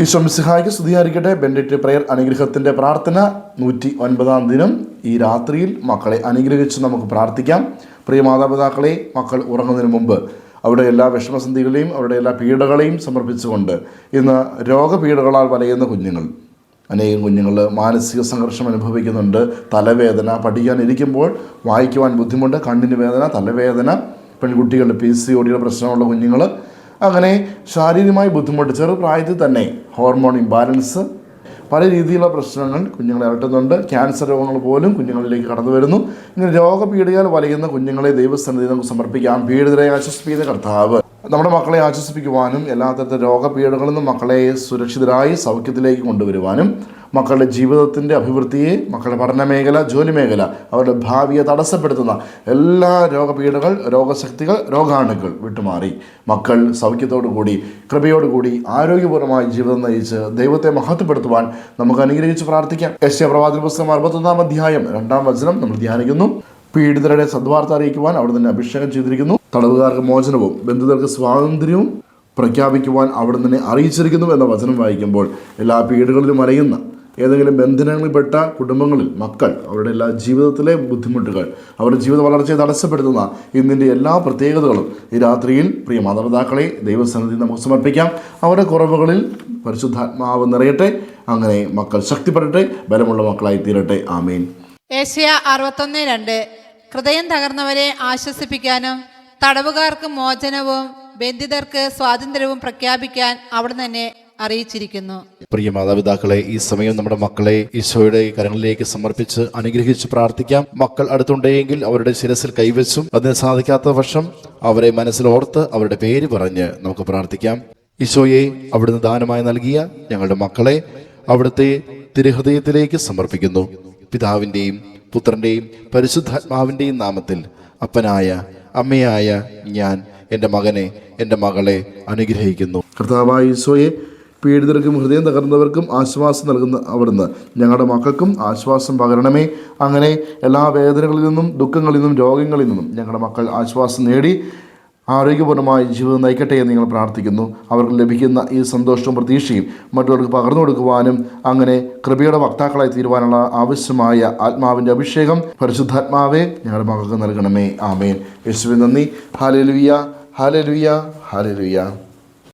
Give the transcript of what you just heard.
ഈശോ മിശിഹായ്ക്ക് സ്തുതിയായിരിക്കട്ടെ. Benedict prayer അനുഗ്രഹത്തിൻ്റെ പ്രാർത്ഥന 109 ദിനം. ഈ രാത്രിയിൽ മക്കളെ അനുഗ്രഹിച്ച് നമുക്ക് പ്രാർത്ഥിക്കാം. പ്രിയ മാതാപിതാക്കളെ, മക്കൾ ഉറങ്ങുന്നതിന് മുമ്പ് അവരുടെ എല്ലാ വിഷമസന്ധികളെയും അവരുടെ എല്ലാ പീഡകളെയും സമർപ്പിച്ചുകൊണ്ട് ഇന്ന് രോഗപീഡകളാൽ വലയുന്ന കുഞ്ഞുങ്ങൾ, അനേകം കുഞ്ഞുങ്ങൾ മാനസിക സംഘർഷം അനുഭവിക്കുന്നുണ്ട്. തലവേദന, പഠിക്കാനിരിക്കുമ്പോൾ വായിക്കുവാൻ ബുദ്ധിമുട്ട്, കണ്ണിന് വേദന, തലവേദന, പെൺകുട്ടികളുടെ PCOD പ്രശ്നമുള്ള കുഞ്ഞുങ്ങൾ, അങ്ങനെ ശാരീരികമായി ബുദ്ധിമുട്ട്, ചെറുപ്രായത്തിൽ തന്നെ ഹോർമോൺ ഇംബാലൻസ്, പല രീതിയിലുള്ള പ്രശ്നങ്ങൾ കുഞ്ഞുങ്ങളെ അലട്ടുന്നുണ്ട്. ക്യാൻസർ രോഗങ്ങൾ പോലും കുഞ്ഞുങ്ങളിലേക്ക് കടന്നു വരുന്നു. ഇങ്ങനെ രോഗപീഠയാൽ വലയുന്ന കുഞ്ഞുങ്ങളെ ദൈവസന്നിധി നമുക്ക് സമർപ്പിക്കാം. പീഡിതരെ ആശ്വസിപ്പിക്കുന്ന കർത്താവ് നമ്മുടെ മക്കളെ ആശ്വസിപ്പിക്കുവാനും എല്ലാ തരത്തിലുള്ള രോഗപീഠകളിൽ നിന്നും മക്കളെ സുരക്ഷിതരായി സൗഖ്യത്തിലേക്ക് കൊണ്ടുവരുവാനും, മക്കളുടെ ജീവിതത്തിൻ്റെ അഭിവൃദ്ധിയെ, മക്കളുടെ പഠന മേഖല, ജോലി മേഖല, അവരുടെ ഭാവിയെ തടസ്സപ്പെടുത്തുന്ന എല്ലാ രോഗപീഠകൾ, രോഗശക്തികൾ, രോഗാണുക്കൾ വിട്ടുമാറി മക്കൾ സൗഖ്യത്തോടുകൂടി, കൃപയോടുകൂടി, ആരോഗ്യപൂർണ്ണമായ ജീവിതം നയിച്ച് ദൈവത്തെ മഹത്വപ്പെടുത്തുവാൻ നമുക്ക് അനുഗ്രഹിച്ച് പ്രാർത്ഥിക്കാം. യെശയ്യാ പ്രവാചക പുസ്തകം 61 അധ്യായം 2 വചനം നമ്മൾ ധ്യാനിക്കുന്നു. പീഡിതരുടെ സദ്വാർത്ത അറിയിക്കുവാൻ അവിടെ തന്നെ അഭിഷേകം ചെയ്തിരിക്കുന്നു. തടവുകാർക്ക് മോചനവും ബന്ധിതർക്ക് സ്വാതന്ത്ര്യവും പ്രഖ്യാപിക്കുവാൻ അവിടെ തന്നെ അറിയിച്ചിരിക്കുന്നു എന്ന വചനം വായിക്കുമ്പോൾ, എല്ലാ പീഡകളിലും അറിയുന്ന ഏതെങ്കിലും ബന്ധനങ്ങളിൽപ്പെട്ട കുടുംബങ്ങളിൽ മക്കൾ അവരുടെ എല്ലാ ജീവിതത്തിലെ ബുദ്ധിമുട്ടുകൾ, അവരുടെ ജീവിത വളർച്ചയെ തടസ്സപ്പെടുത്തുന്ന ഇന്നിൻ്റെ എല്ലാ പ്രത്യേകതകളും ഈ രാത്രിയിൽ പ്രിയ മാതാപിതാക്കളെ ദൈവസന്നിധി നമുക്ക് സമർപ്പിക്കാം. അവരുടെ കുറവുകളിൽ പരിശുദ്ധാത്മാവ് നിറയട്ടെ. അങ്ങനെ മക്കൾ ശക്തിപ്പെടട്ടെ, ബലമുള്ള മക്കളായി തീരട്ടെ. ആമേൻ. യെശയ്യാ 61:2 ഹൃദയം തകർന്നവരെ ആശ്വസിപ്പിക്കാനും തടവുകാർക്ക് മോചനവും ബന്ധിതർക്ക് സ്വാതന്ത്ര്യവും പ്രഖ്യാപിക്കാൻ അവിടെ തന്നെ അറിയിച്ചിരിക്കുന്നു. പ്രിയ മാതാപിതാക്കളെ, ഈ സമയം നമ്മുടെ മക്കളെ ഈശോയുടെ കരങ്ങളിലേക്ക് സമർപ്പിച്ച് അനുഗ്രഹിച്ച് പ്രാർത്ഥിക്കാം. മക്കൾ അടുത്തുണ്ടെങ്കിൽ അവരുടെ ശിരസിൽ കൈവച്ചും, അതിന് സാധിക്കാത്ത പക്ഷം അവരെ മനസ്സിലോർത്ത് അവരുടെ പേര് പറഞ്ഞ് നമുക്ക് പ്രാർത്ഥിക്കാം. ഈശോയെ, അവിടുന്ന് ദാനമായി നൽകിയ ഞങ്ങളുടെ മക്കളെ അവിടുത്തെ തിരുഹൃദയത്തിലേക്ക് സമർപ്പിക്കുന്നു. പിതാവിൻ്റെയും പുത്രൻ്റെയും പരിശുദ്ധാത്മാവിൻ്റെയും നാമത്തിൽ അപ്പനായ അമ്മയായ ഞാൻ എൻ്റെ മകനെ, എൻ്റെ മകളെ അനുഗ്രഹിക്കുന്നു. കർത്താവായ ഈശോയെ, പീഡിതർക്കും ഹൃദയം തകർന്നവർക്കും ആശ്വാസം നൽകുന്ന അവിടുന്ന് ഞങ്ങളുടെ മക്കൾക്കും ആശ്വാസം പകരണമേ. അങ്ങനെ എല്ലാ വേദനകളിൽ നിന്നും, ദുഃഖങ്ങളിൽ നിന്നും, രോഗങ്ങളിൽ നിന്നും ഞങ്ങളുടെ മക്കൾ ആശ്വാസം നേടി ആരോഗ്യപൂർണ്ണമായ ജീവിതം നയിക്കട്ടെ എന്ന് ഞങ്ങൾ പ്രാർത്ഥിക്കുന്നു. അവർക്ക് ലഭിക്കുന്ന ഈ സന്തോഷവും പ്രതീക്ഷയും മറ്റുള്ളവർക്ക് പകർന്നു കൊടുക്കുവാനും, അങ്ങനെ കൃപയുടെ വക്താക്കളായി തീരുവാനുള്ള ആവശ്യമായ ആത്മാവിൻ്റെ അഭിഷേകം പരിശുദ്ധാത്മാവെ ഞങ്ങളുടെ മക്കൾക്ക് നൽകണമേ. ആമേൻ. യേശുവേ നന്ദി. Hallelujah, hallelujah, hallelujah.